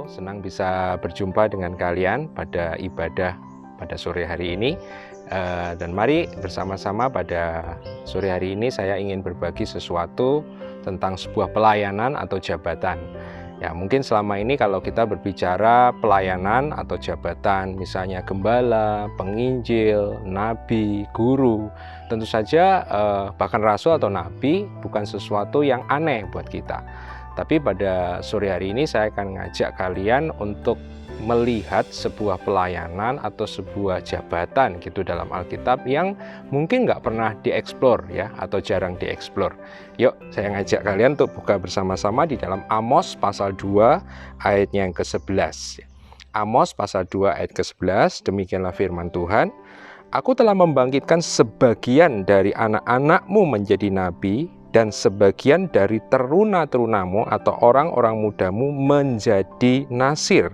Halo, senang bisa berjumpa dengan kalian pada ibadah pada sore hari ini. Dan mari bersama-sama pada sore hari ini saya ingin berbagi sesuatu tentang sebuah pelayanan atau jabatan. Ya, mungkin selama ini kalau kita berbicara pelayanan atau jabatan, misalnya gembala, penginjil, nabi, guru, tentu saja bahkan rasul atau nabi bukan sesuatu yang aneh buat kita. Tapi pada sore hari ini saya akan ngajak kalian untuk melihat sebuah pelayanan atau sebuah jabatan gitu dalam Alkitab yang mungkin nggak pernah dieksplor ya, atau jarang dieksplor. Yuk, saya ngajak kalian untuk buka bersama-sama di dalam Amos pasal 2 ayatnya yang ke-11. Amos pasal 2 ayat ke-11, demikianlah firman Tuhan. Aku telah membangkitkan sebagian dari anak-anakmu menjadi nabi, dan sebagian dari teruna-terunamu atau orang-orang mudamu menjadi nasir.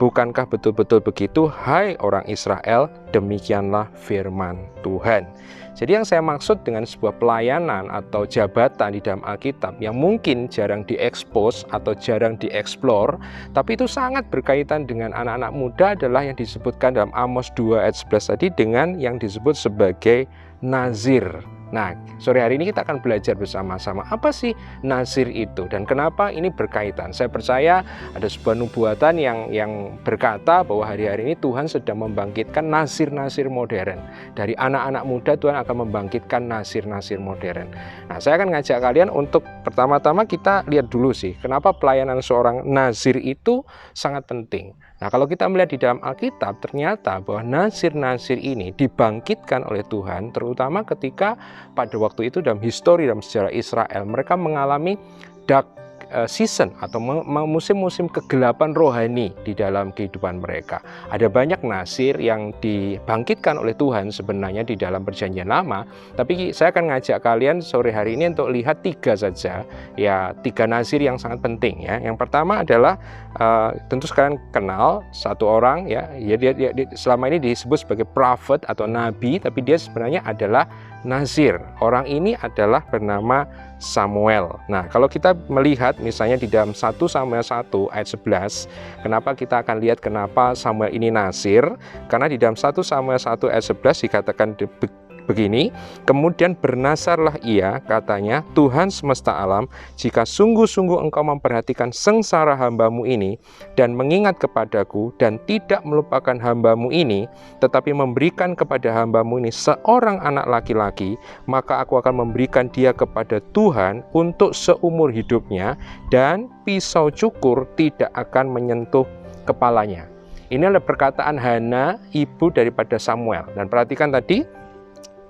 Bukankah betul-betul begitu, hai orang Israel? Demikianlah firman Tuhan. Jadi yang saya maksud dengan sebuah pelayanan atau jabatan di dalam Alkitab yang mungkin jarang diekspos atau jarang dieksplor, tapi itu sangat berkaitan dengan anak-anak muda adalah yang disebutkan dalam Amos 2 ayat 11 tadi dengan yang disebut sebagai nazir. Nah, sore hari ini kita akan belajar bersama-sama apa sih nazir itu dan kenapa ini berkaitan. Saya percaya ada sebuah nubuatan yang berkata bahwa hari-hari ini Tuhan sedang membangkitkan nazir-nazir modern. Dari anak-anak muda Tuhan akan membangkitkan nazir-nazir modern. Nah, saya akan ngajak kalian untuk pertama-tama kita lihat dulu sih kenapa pelayanan seorang nazir itu sangat penting. Nah, kalau kita melihat di dalam Alkitab, ternyata bahwa nazir-nazir ini dibangkitkan oleh Tuhan, terutama ketika pada waktu itu dalam sejarah Israel, mereka mengalami dark season atau musim-musim kegelapan rohani di dalam kehidupan mereka. Ada banyak nazir yang dibangkitkan oleh Tuhan sebenarnya di dalam perjanjian lama, tapi saya akan ngajak kalian sore hari ini untuk lihat 3 saja, ya 3 nazir yang sangat penting ya. Yang pertama adalah tentu sekalian kenal satu orang ya, dia selama ini disebut sebagai prophet atau nabi, tapi dia sebenarnya adalah nazir. Orang ini adalah bernama Samuel. Nah, kalau kita melihat misalnya di dalam 1 Samuel 1 ayat 11, kenapa kita akan lihat kenapa Samuel ini nazir? Karena di dalam 1 Samuel 1 ayat 11 dikatakan begini, kemudian bernazarlah ia, katanya, Tuhan semesta alam, jika sungguh-sungguh engkau memperhatikan sengsara hambamu ini, dan mengingat kepadaku, dan tidak melupakan hambamu ini, tetapi memberikan kepada hambamu ini seorang anak laki-laki, maka aku akan memberikan dia kepada Tuhan untuk seumur hidupnya, dan pisau cukur tidak akan menyentuh kepalanya. Ini adalah perkataan Hana, ibu daripada Samuel. Dan perhatikan tadi,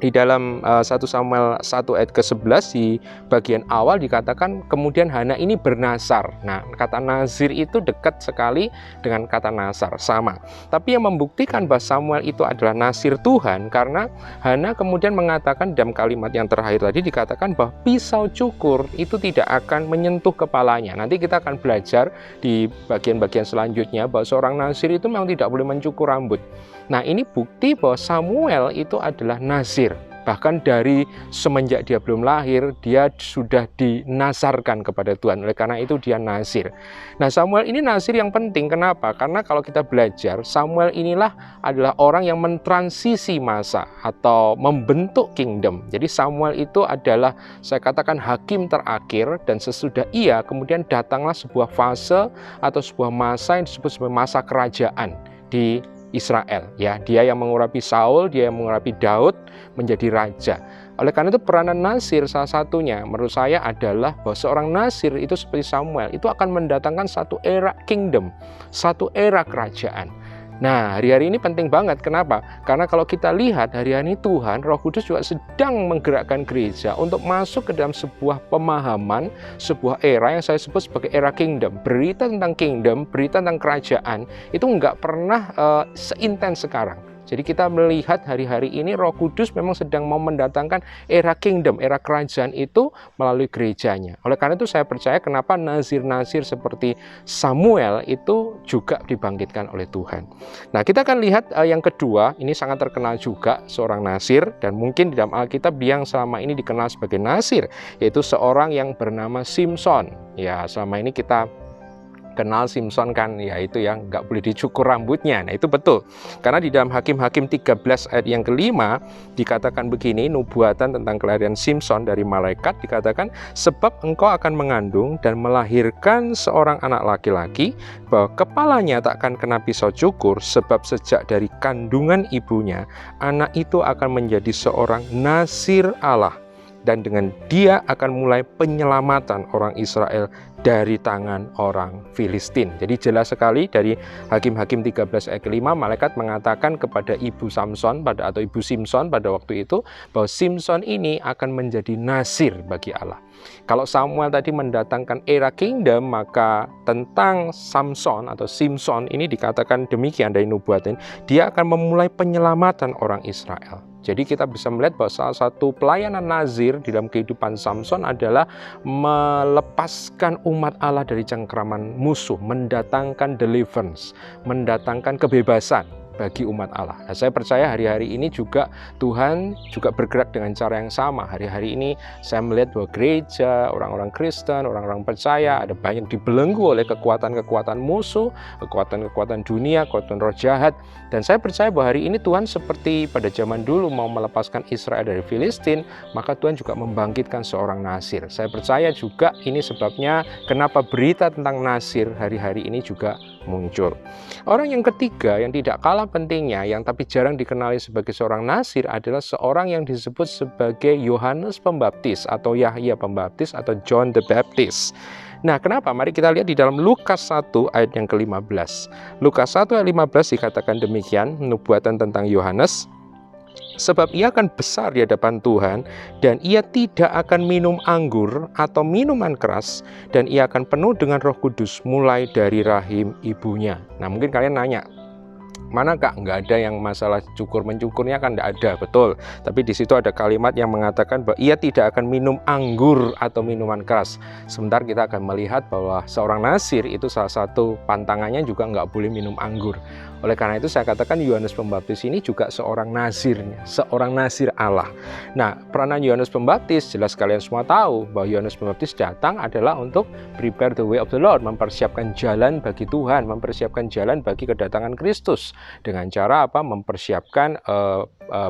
di dalam 1 Samuel 1 ayat ke-11 di bagian awal dikatakan kemudian Hana ini bernazar. Nah, kata nazir itu dekat sekali dengan kata nazar, sama. Tapi yang membuktikan bahwa Samuel itu adalah nazir Tuhan karena Hana kemudian mengatakan dalam kalimat yang terakhir tadi dikatakan bahwa pisau cukur itu tidak akan menyentuh kepalanya. Nanti kita akan belajar di bagian-bagian selanjutnya bahwa seorang nazir itu memang tidak boleh mencukur rambut. Nah, ini bukti bahwa Samuel itu adalah nazir. Bahkan dari semenjak dia belum lahir, dia sudah dinazarkan kepada Tuhan. Oleh karena itu dia nazir. Nah, Samuel ini nazir yang penting. Kenapa? Karena kalau kita belajar, Samuel inilah adalah orang yang mentransisi masa atau membentuk kingdom. Jadi Samuel itu adalah, saya katakan, hakim terakhir, dan sesudah ia kemudian datanglah sebuah fase atau sebuah masa yang disebut sebagai masa kerajaan di Israel, ya, dia yang mengurapi Saul, dia yang mengurapi Daud menjadi raja. Oleh karena itu peranan nazir salah satunya menurut saya adalah bahwa seorang nazir itu seperti Samuel itu akan mendatangkan satu era kingdom, satu era kerajaan. Nah, hari-hari ini penting banget. Kenapa? Karena kalau kita lihat hari-hari ini Tuhan, Roh Kudus juga sedang menggerakkan gereja untuk masuk ke dalam sebuah pemahaman, sebuah era yang saya sebut sebagai era kingdom. Berita tentang kingdom, berita tentang kerajaan, itu nggak pernah seintens sekarang. Jadi kita melihat hari-hari ini Roh Kudus memang sedang mau mendatangkan era kingdom, era kerajaan itu melalui gerejanya. Oleh karena itu saya percaya kenapa nazir-nazir seperti Samuel itu juga dibangkitkan oleh Tuhan. Nah, kita akan lihat yang kedua, ini sangat terkenal juga seorang nazir, dan mungkin di dalam Alkitab yang selama ini dikenal sebagai nazir, yaitu seorang yang bernama Simson. Ya, selama ini kita kenal Simson kan, yaitu yang nggak boleh dicukur rambutnya. Nah itu betul, karena di dalam Hakim-Hakim 13 ayat yang kelima dikatakan begini, nubuatan tentang kelahiran Simson dari malaikat dikatakan, sebab engkau akan mengandung dan melahirkan seorang anak laki-laki, bahwa kepalanya tak akan kena pisau cukur, sebab sejak dari kandungan ibunya anak itu akan menjadi seorang nazir Allah, dan dengan dia akan mulai penyelamatan orang Israel dari tangan orang Filistin. Jadi jelas sekali dari Hakim-Hakim 13 ayat kelima, malaikat mengatakan kepada ibu Samson atau ibu Simson pada waktu itu, bahwa Simson ini akan menjadi nazir bagi Allah. Kalau Samuel tadi mendatangkan era kingdom, maka tentang Samson atau Simson ini dikatakan demikian dari nubuat ini, dia akan memulai penyelamatan orang Israel. Jadi kita bisa melihat bahwa salah satu pelayanan nazir di dalam kehidupan Samson adalah melepaskan umat Allah dari cengkraman musuh, mendatangkan deliverance, mendatangkan kebebasan bagi umat Allah. Nah, saya percaya hari-hari ini juga Tuhan juga bergerak dengan cara yang sama. Hari-hari ini saya melihat bahwa gereja, orang-orang Kristen, orang-orang percaya ada banyak dibelenggu oleh kekuatan-kekuatan musuh, kekuatan-kekuatan dunia, kekuatan roh jahat. Dan saya percaya bahwa hari ini Tuhan seperti pada zaman dulu mau melepaskan Israel dari Filistin, maka Tuhan juga membangkitkan seorang nazir. Saya percaya juga ini sebabnya kenapa berita tentang nazir hari-hari ini juga muncul. Orang yang ketiga yang tidak kalah pentingnya, yang tapi jarang dikenali sebagai seorang nazir, adalah seorang yang disebut sebagai Yohanes Pembaptis atau Yahya Pembaptis atau John the Baptist. Nah, kenapa? Mari kita lihat di dalam Lukas 1 ayat yang ke-15. Lukas 1 ayat 15 dikatakan demikian, nubuatan tentang Yohanes. Sebab ia akan besar di hadapan Tuhan, dan ia tidak akan minum anggur atau minuman keras, dan ia akan penuh dengan Roh Kudus mulai dari rahim ibunya. Nah, mungkin kalian nanya, mana Kak, nggak ada yang masalah cukur-mencukurnya kan, nggak ada, betul. Tapi di situ ada kalimat yang mengatakan bahwa ia tidak akan minum anggur atau minuman keras. Sebentar kita akan melihat bahwa seorang nazir itu salah satu pantangannya juga nggak boleh minum anggur. Oleh karena itu saya katakan Yohanes Pembaptis ini juga seorang nazirnya, seorang nazir Allah. Nah, peranan Yohanes Pembaptis jelas kalian semua tahu bahwa Yohanes Pembaptis datang adalah untuk prepare the way of the Lord, mempersiapkan jalan bagi Tuhan, mempersiapkan jalan bagi kedatangan Kristus. Dengan cara apa? Mempersiapkan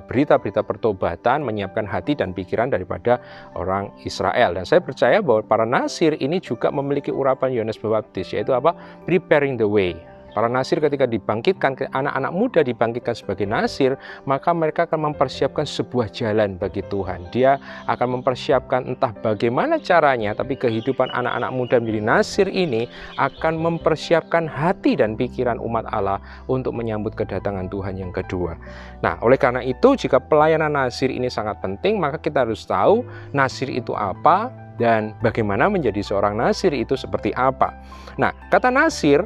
berita-berita pertobatan, menyiapkan hati dan pikiran daripada orang Israel. Dan saya percaya bahwa para nazir ini juga memiliki urapan Yohanes Pembaptis, yaitu apa? Preparing the way. Para nazir ketika dibangkitkan, anak-anak muda dibangkitkan sebagai nazir, maka mereka akan mempersiapkan sebuah jalan bagi Tuhan. Dia akan mempersiapkan entah bagaimana caranya, tapi kehidupan anak-anak muda menjadi nazir ini akan mempersiapkan hati dan pikiran umat Allah untuk menyambut kedatangan Tuhan yang kedua. Nah, oleh karena itu, jika pelayanan nazir ini sangat penting, maka kita harus tahu nazir itu apa, dan bagaimana menjadi seorang nazir itu seperti apa. Nah, kata nazir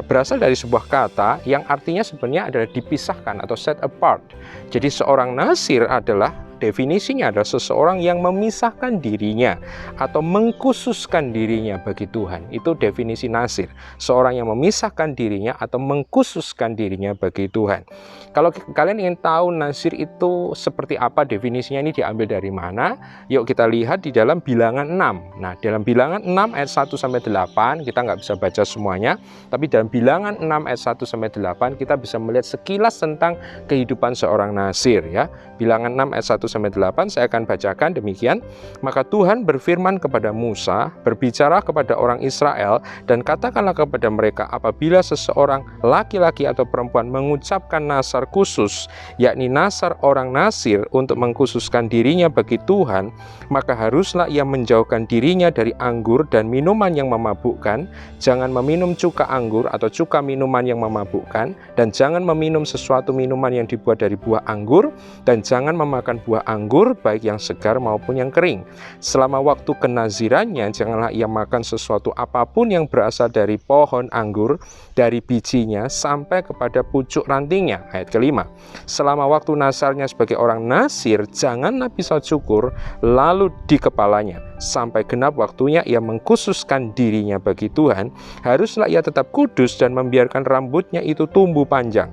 berasal dari sebuah kata yang artinya sebenarnya adalah dipisahkan atau set apart. Jadi seorang nazir adalah definisinya adalah seseorang yang memisahkan dirinya atau mengkhususkan dirinya bagi Tuhan. Itu definisi nazir. Seorang yang memisahkan dirinya atau mengkhususkan dirinya bagi Tuhan. Kalau kalian ingin tahu nazir itu seperti apa, definisinya ini diambil dari mana? Yuk kita lihat di dalam Bilangan 6. Nah, dalam Bilangan 6 ayat 1 sampai 8 kita nggak bisa baca semuanya, tapi dalam Bilangan 6 ayat 1 sampai 8 kita bisa melihat sekilas tentang kehidupan seorang nazir ya. Bilangan 6 ayat 1 sampai 8 saya akan bacakan demikian. Maka Tuhan berfirman kepada Musa, berbicara kepada orang Israel, dan katakanlah kepada mereka, apabila seseorang laki-laki atau perempuan mengucapkan nazar khusus, yakni nazar orang nazir untuk mengkhususkan dirinya bagi Tuhan, maka haruslah ia menjauhkan dirinya dari anggur dan minuman yang memabukkan, jangan meminum cuka anggur atau cuka minuman yang memabukkan, dan jangan meminum sesuatu minuman yang dibuat dari buah anggur, dan jangan memakan buah anggur baik yang segar maupun yang kering. Selama waktu kenazirannya janganlah ia makan sesuatu apapun yang berasal dari pohon anggur, dari bijinya sampai kepada pucuk rantingnya. Ayat kelima, selama waktu nazarnya sebagai orang nazir janganlah pisau cukur lalu di kepalanya, sampai genap waktunya ia mengkhususkan dirinya bagi Tuhan. Haruslah ia tetap kudus dan membiarkan rambutnya itu tumbuh panjang.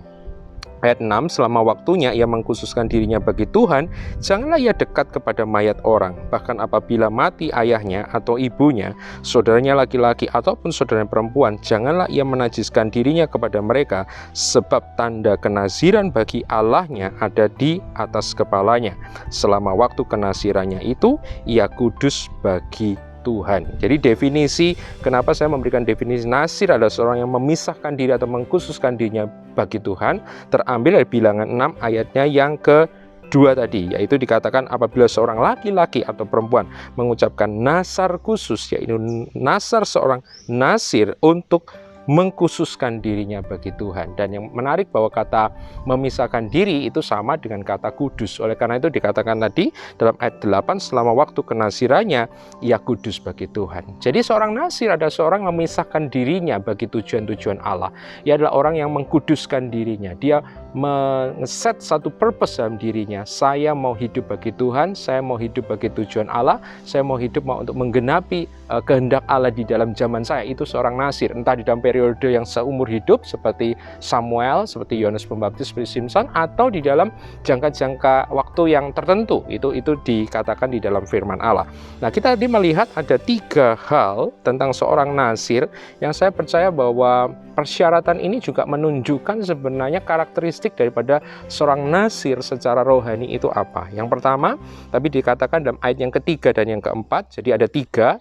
Ayat 6, selama waktunya ia mengkhususkan dirinya bagi Tuhan, janganlah ia dekat kepada mayat orang. Bahkan apabila mati ayahnya atau ibunya, saudaranya laki-laki ataupun saudaranya perempuan, janganlah ia menajiskan dirinya kepada mereka, sebab tanda kenaziran bagi Allahnya ada di atas kepalanya. Selama waktu kenazirannya itu, ia kudus bagi Tuhan. Jadi definisi, kenapa saya memberikan definisi nasir adalah seorang yang memisahkan diri atau mengkhususkan dirinya bagi Tuhan, terambil dari Bilangan 6 ayatnya yang kedua tadi, yaitu dikatakan apabila seorang laki-laki atau perempuan mengucapkan nasar khusus, yaitu nasar seorang nasir untuk mengkhususkan dirinya bagi Tuhan. Dan yang menarik bahwa kata memisahkan diri itu sama dengan kata kudus. Oleh karena itu dikatakan tadi dalam ayat 8, selama waktu kenasirannya ia kudus bagi Tuhan. Jadi seorang nasir adalah seorang yang memisahkan dirinya bagi tujuan-tujuan Allah. Ia adalah orang yang mengkuduskan dirinya. Dia men-set satu purpose dalam dirinya. Saya mau hidup bagi Tuhan, saya mau hidup bagi tujuan Allah, saya mau hidup untuk menggenapi kehendak Allah di dalam zaman saya. Itu seorang nasir, entah di dalam periode yang seumur hidup seperti Samuel, seperti Yohanes Pembaptis, seperti Simpson, atau di dalam jangka-jangka waktu yang tertentu. Itu dikatakan di dalam firman Allah. Nah, kita tadi melihat ada 3 hal tentang seorang nasir yang saya percaya bahwa persyaratan ini juga menunjukkan sebenarnya karakteristik daripada seorang nasir secara rohani itu apa. Yang pertama, tapi dikatakan dalam ayat yang ketiga dan yang keempat, jadi ada tiga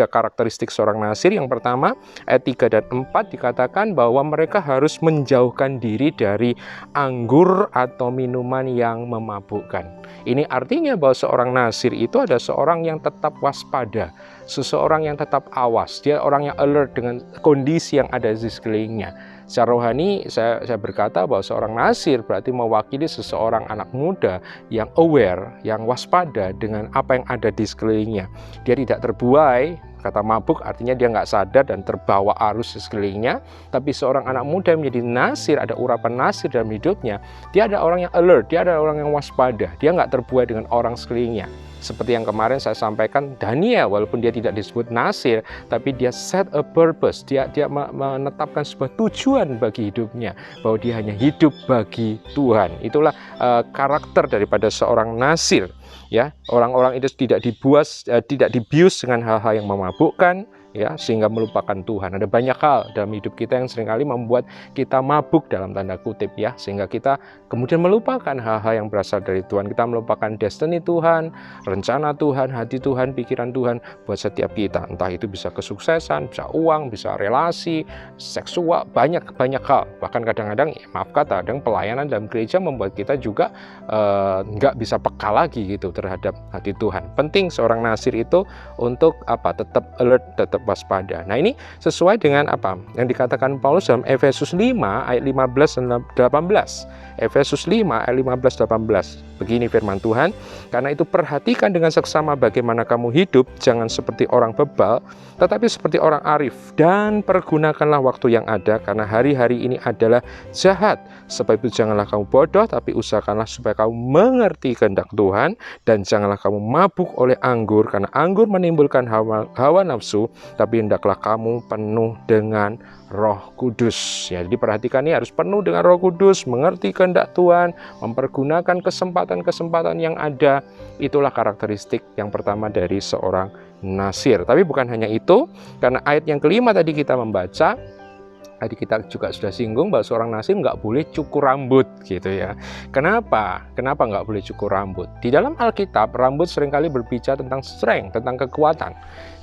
karakteristik seorang nasir. Yang pertama, ayat 3 dan 4 dikatakan bahwa mereka harus menjauhkan diri dari anggur atau minuman yang memabukkan. Ini artinya bahwa seorang nasir itu ada seorang yang tetap waspada, seseorang yang tetap awas, dia orang yang alert dengan kondisi yang ada di sekelilingnya. Secara rohani saya berkata bahwa seorang nasir berarti mewakili seseorang anak muda yang aware, yang waspada dengan apa yang ada di sekelilingnya. Dia tidak terbuai. Kata mabuk artinya dia nggak sadar dan terbawa arus di sekelilingnya. Tapi seorang anak muda yang menjadi nasir, ada urapan nasir dalam hidupnya, dia ada orang yang alert, dia ada orang yang waspada, dia nggak terbuai dengan orang sekelilingnya. Seperti yang kemarin saya sampaikan, Daniel walaupun dia tidak disebut nasir, tapi dia set a purpose, dia menetapkan sebuah tujuan bagi hidupnya, bahwa dia hanya hidup bagi Tuhan. Itulah karakter daripada seorang nasir. Ya, orang-orang itu tidak dibius dengan hal-hal yang memabukkan, ya, sehingga melupakan Tuhan. Ada banyak hal dalam hidup kita yang seringkali membuat kita mabuk dalam tanda kutip, ya, sehingga kita kemudian melupakan hal-hal yang berasal dari Tuhan. Kita melupakan destiny Tuhan, rencana Tuhan, hati Tuhan, pikiran Tuhan buat setiap kita. Entah itu bisa kesuksesan, bisa uang, bisa relasi, seksual, banyak hal. Bahkan kadang-kadang, ya, maaf kata, kadang pelayanan dalam gereja membuat kita juga nggak bisa peka lagi gitu terhadap hati Tuhan. Penting seorang nasir itu untuk apa? Tetap alert, tetap waspada. Nah, ini sesuai dengan apa yang dikatakan Paulus dalam Efesus 5 ayat 15 dan 18. Efesus 5 ayat 15 18. Begini firman Tuhan, karena itu perhatikan dengan seksama bagaimana kamu hidup, jangan seperti orang bebal, tetapi seperti orang arif, dan pergunakanlah waktu yang ada, karena hari-hari ini adalah jahat. Sebab itu janganlah kamu bodoh, tapi usahakanlah supaya kamu mengerti kehendak Tuhan, dan janganlah kamu mabuk oleh anggur, karena anggur menimbulkan hawa nafsu, tapi hendaklah kamu penuh dengan Roh Kudus. Ya, jadi perhatikan, ini harus penuh dengan Roh Kudus, mengerti kehendak Tuhan, mempergunakan kesempatan-kesempatan yang ada. Itulah karakteristik yang pertama dari seorang nasir. Tapi bukan hanya itu, karena ayat yang kelima tadi kita membaca, tadi kita juga sudah singgung bahwa seorang nasir nggak boleh cukur rambut gitu ya. Kenapa nggak boleh cukur rambut? Di dalam Alkitab, rambut seringkali berbicara tentang strength, tentang kekuatan.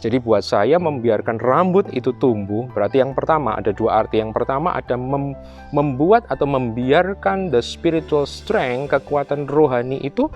Jadi buat saya membiarkan rambut itu tumbuh, berarti yang pertama ada 2 arti. Yang pertama ada membuat atau membiarkan the spiritual strength, kekuatan rohani itu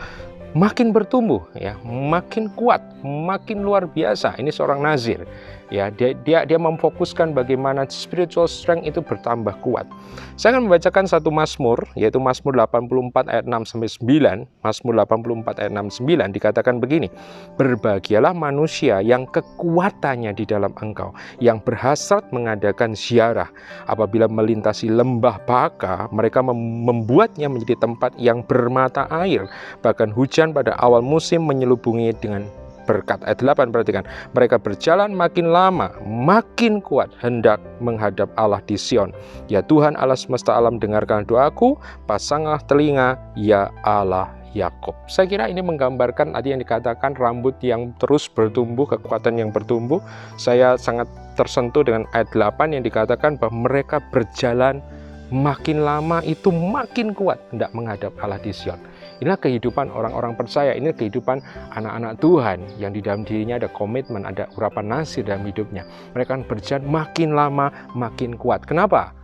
makin bertumbuh, ya, makin kuat, makin luar biasa. Ini seorang nazir. Ya, dia memfokuskan bagaimana spiritual strength itu bertambah kuat. Saya akan membacakan satu Mazmur, yaitu Mazmur 84 ayat 6 sampai 9. Mazmur 84 ayat 6 9 dikatakan begini: berbahagialah manusia yang kekuatannya di dalam Engkau, yang berhasrat mengadakan ziarah. Apabila melintasi lembah Baka, mereka membuatnya menjadi tempat yang bermata air. Bahkan hujan pada awal musim menyelubungi dengan berkat. Ayat 8, perhatikan. Mereka berjalan makin lama, makin kuat hendak menghadap Allah di Sion. Ya Tuhan Allah semesta alam, dengarkan doaku, pasanglah telinga, ya Allah Yakub. Saya kira ini menggambarkan tadi yang dikatakan rambut yang terus bertumbuh, kekuatan yang bertumbuh. Saya sangat tersentuh dengan ayat 8 yang dikatakan bahwa mereka berjalan makin lama itu makin kuat hendak menghadap Allah di Sion. Inilah kehidupan orang-orang percaya, ini kehidupan anak-anak Tuhan yang di dalam dirinya ada komitmen, ada urapan nasir dalam hidupnya. Mereka berjalan makin lama makin kuat. Kenapa?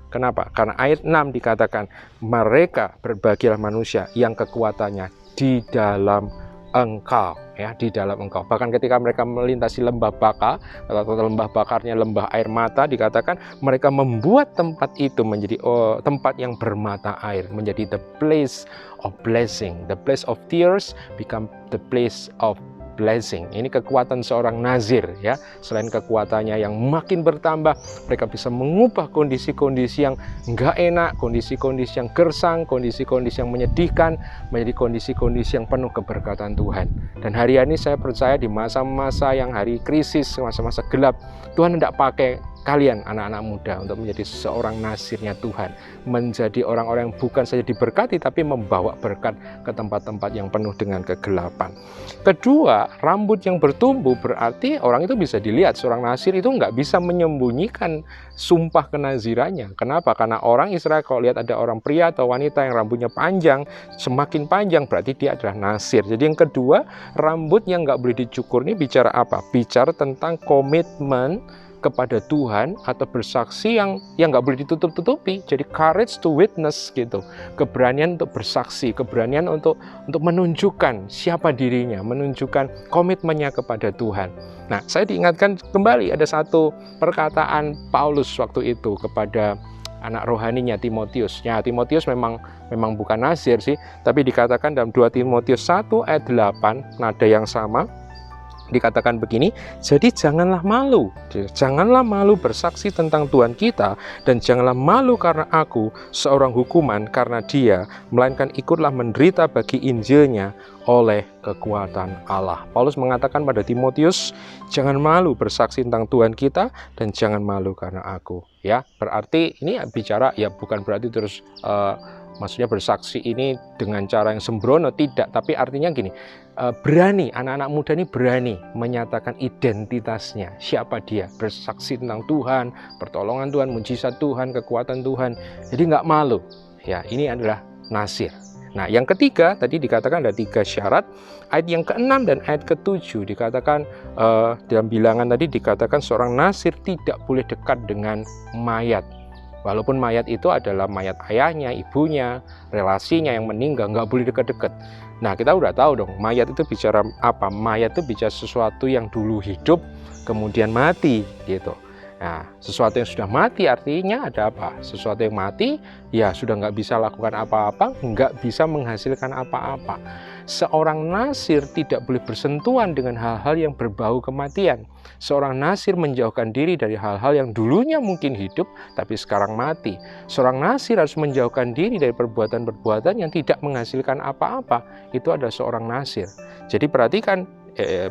Karena ayat 6 dikatakan mereka berbahagialah manusia yang kekuatannya di dalam Engkau, ya, di dalam Engkau. Bahkan ketika mereka melintasi lembah Baka, atau lembah bakarnya lembah air mata, dikatakan mereka membuat tempat itu menjadi tempat yang bermata air, menjadi the place of blessing. The place of tears become the place of blessing. Ini kekuatan seorang nazir, ya. Selain kekuatannya yang makin bertambah, mereka bisa mengubah kondisi-kondisi yang enggak enak, kondisi-kondisi yang gersang, kondisi-kondisi yang menyedihkan menjadi kondisi-kondisi yang penuh keberkatan Tuhan. Dan hari ini saya percaya di masa-masa yang hari krisis, masa-masa gelap, Tuhan tidak pakai kalian anak-anak muda untuk menjadi seorang nasirnya Tuhan, menjadi orang-orang yang bukan saja diberkati tapi membawa berkat ke tempat-tempat yang penuh dengan kegelapan. Kedua, rambut yang bertumbuh berarti orang itu bisa dilihat, seorang nasir itu nggak bisa menyembunyikan sumpah kenazirannya. Kenapa? Karena orang Israel kalau lihat ada orang pria atau wanita yang rambutnya panjang, semakin panjang berarti dia adalah nasir. Jadi yang kedua, rambut yang nggak boleh dicukur ini bicara apa? Bicara tentang komitmen kepada Tuhan atau bersaksi yang nggak boleh ditutup-tutupi. Jadi courage to witness gitu, keberanian untuk bersaksi, keberanian untuk menunjukkan siapa dirinya, menunjukkan komitmennya kepada Tuhan. Nah, saya diingatkan kembali ada satu perkataan Paulus waktu itu kepada anak rohaninya Timotius. Ya, Timotius memang bukan nazir sih, tapi dikatakan dalam 2 Timotius 1 ayat 8, nada yang sama. Dikatakan begini, jadi janganlah malu bersaksi tentang Tuhan kita, dan janganlah malu karena aku seorang hukuman karena dia, melainkan ikutlah menderita bagi Injilnya oleh kekuatan Allah. Paulus mengatakan pada Timotius, jangan malu bersaksi tentang Tuhan kita, dan jangan malu karena aku. Ya, berarti ini bicara, ya bukan berarti terus maksudnya bersaksi ini dengan cara yang sembrono, tidak, tapi artinya gini, berani, anak-anak muda ini berani menyatakan identitasnya, siapa dia, bersaksi tentang Tuhan, pertolongan Tuhan, mujizat Tuhan, kekuatan Tuhan, jadi nggak malu. Ya, ini adalah nasir. Nah, yang ketiga tadi dikatakan ada 3 syarat. Ayat yang ke-6 dan ayat ke-7 dikatakan dalam bilangan tadi dikatakan seorang nasir tidak boleh dekat dengan mayat. Walaupun mayat itu adalah mayat ayahnya, ibunya, relasinya yang meninggal, nggak boleh dekat-dekat. Nah, kita udah tahu dong, mayat itu bicara apa? Mayat itu bicara sesuatu yang dulu hidup, kemudian mati, gitu. Nah, sesuatu yang sudah mati artinya ada apa? Sesuatu yang mati, ya sudah nggak bisa lakukan apa-apa, nggak bisa menghasilkan apa-apa. Seorang nasir tidak boleh bersentuhan dengan hal-hal yang berbau kematian. Seorang nasir menjauhkan diri dari hal-hal yang dulunya mungkin hidup, tapi sekarang mati. Seorang nasir harus menjauhkan diri dari perbuatan-perbuatan yang tidak menghasilkan apa-apa. Itu adalah seorang nasir. Jadi perhatikan,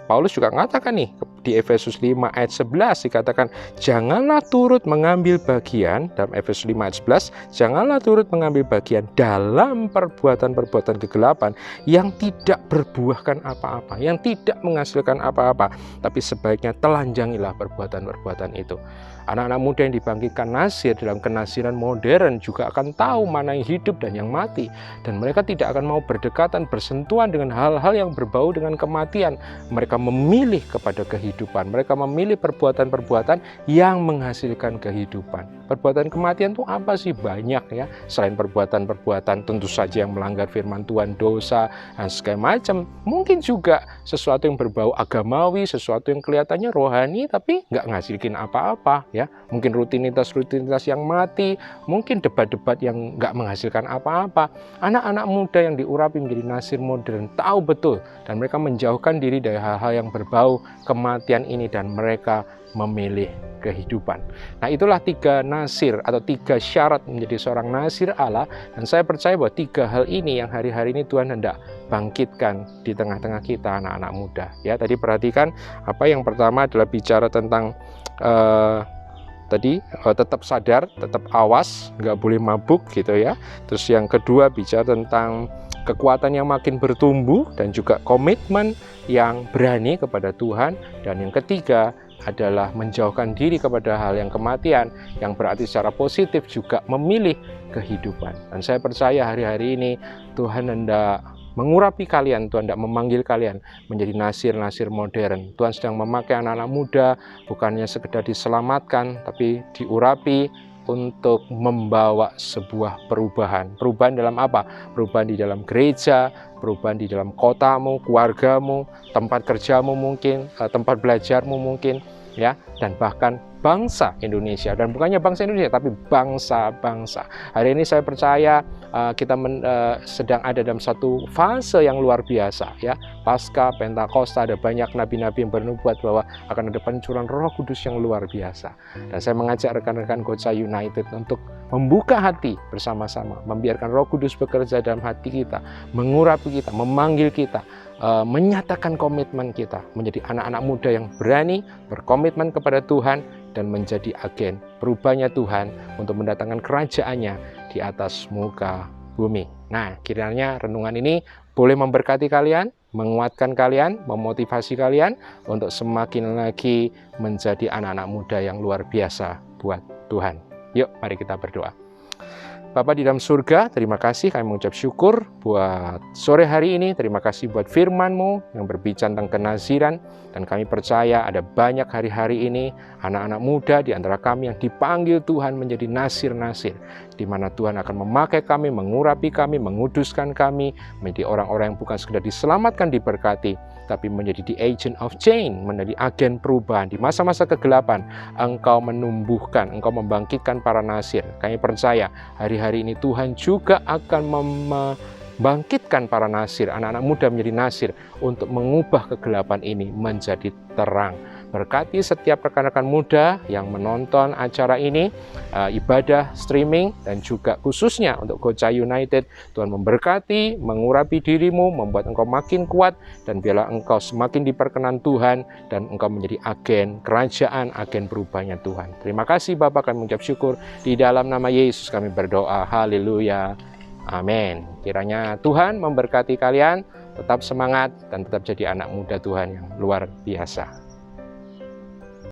Paulus juga mengatakan nih di Efesus 5 ayat 11 dikatakan janganlah turut mengambil bagian, dalam Efesus 5 ayat 11, janganlah turut mengambil bagian dalam perbuatan-perbuatan kegelapan yang tidak berbuahkan apa-apa, yang tidak menghasilkan apa-apa, tapi sebaiknya telanjangilah perbuatan-perbuatan itu. Anak-anak muda yang dibangkitkan nasir dalam kenasiran modern juga akan tahu mana yang hidup dan yang mati, dan mereka tidak akan mau berdekatan, bersentuhan dengan hal-hal yang berbau dengan kematian. Mereka memilih kepada kehidupan, mereka memilih perbuatan-perbuatan yang menghasilkan kehidupan. Perbuatan kematian itu apa sih? Banyak ya, selain perbuatan-perbuatan tentu saja yang melanggar firman Tuhan, dosa, dan segala macam. Mungkin juga sesuatu yang berbau agamawi, sesuatu yang kelihatannya rohani tapi nggak ngasilin apa-apa ya. Mungkin rutinitas-rutinitas yang mati, mungkin debat-debat yang nggak menghasilkan apa-apa. Anak-anak muda yang diurapi menjadi nasir modern tahu betul, dan mereka menjauhkan diri dari hal-hal yang berbau kematian kematian ini dan mereka memilih kehidupan. Nah, itulah 3 nasir atau 3 syarat menjadi seorang nasir Allah, dan saya percaya bahwa 3 hal ini yang hari-hari ini Tuhan hendak bangkitkan di tengah-tengah kita anak-anak muda. Ya, tadi perhatikan apa yang pertama adalah bicara tentang tetap sadar, tetap awas, nggak boleh mabuk gitu ya. Terus yang kedua bicara tentang kekuatan yang makin bertumbuh dan juga komitmen yang berani kepada Tuhan. Dan yang ketiga adalah menjauhkan diri kepada hal yang kematian, yang berarti secara positif juga memilih kehidupan. Dan saya percaya hari-hari ini Tuhan hendak mengurapi kalian, Tuhan hendak memanggil kalian menjadi nasir-nasir modern. Tuhan sedang memakai anak-anak muda bukannya sekedar diselamatkan, tapi diurapi untuk membawa sebuah perubahan. Perubahan dalam apa? Perubahan di dalam gereja, perubahan di dalam kotamu, keluargamu, tempat kerjamu mungkin, tempat belajarmu mungkin, ya, dan bahkan bangsa Indonesia. Dan bukannya bangsa Indonesia, tapi bangsa-bangsa. Hari ini saya percaya kita sedang ada dalam satu fase yang luar biasa, ya. Pasca Pentakosta ada banyak nabi-nabi yang bernubuat bahwa akan ada pencurahan Roh Kudus yang luar biasa. Dan saya mengajak rekan-rekan Gotcha United untuk membuka hati bersama-sama, membiarkan Roh Kudus bekerja dalam hati kita, mengurapi kita, memanggil kita, menyatakan komitmen kita menjadi anak-anak muda yang berani berkomitmen kepada Tuhan dan menjadi agen perubahannya Tuhan untuk mendatangkan kerajaannya di atas muka bumi. Nah, kiranya renungan ini boleh memberkati kalian, menguatkan kalian, memotivasi kalian untuk semakin lagi menjadi anak-anak muda yang luar biasa buat Tuhan. Yuk, mari kita berdoa. Bapa di dalam surga, terima kasih, kami mengucap syukur buat sore hari ini. Terima kasih buat firman-Mu yang berbicara tentang kenaziran. Dan kami percaya ada banyak hari-hari ini anak-anak muda di antara kami yang dipanggil Tuhan menjadi nasir-nasir, di mana Tuhan akan memakai kami, mengurapi kami, menguduskan kami, menjadi orang-orang yang bukan sekedar diselamatkan, diberkati, tapi menjadi the agent of change, menjadi agen perubahan. Di masa-masa kegelapan, Engkau menumbuhkan, Engkau membangkitkan para nasir. Kami percaya hari-hari ini Tuhan juga akan membangkitkan para nasir, anak-anak muda menjadi nasir untuk mengubah kegelapan ini menjadi terang. Berkati setiap rekan-rekan muda yang menonton acara ini, ibadah streaming, dan juga khususnya untuk Gotcha United. Tuhan memberkati, mengurapi dirimu, membuat engkau makin kuat, dan biarlah engkau semakin diperkenan Tuhan, dan engkau menjadi agen kerajaan, agen perubahannya Tuhan. Terima kasih Bapa, kami mengucap syukur. Di dalam nama Yesus kami berdoa. Haleluya. Amin. Kiranya Tuhan memberkati kalian, tetap semangat, dan tetap jadi anak muda Tuhan yang luar biasa.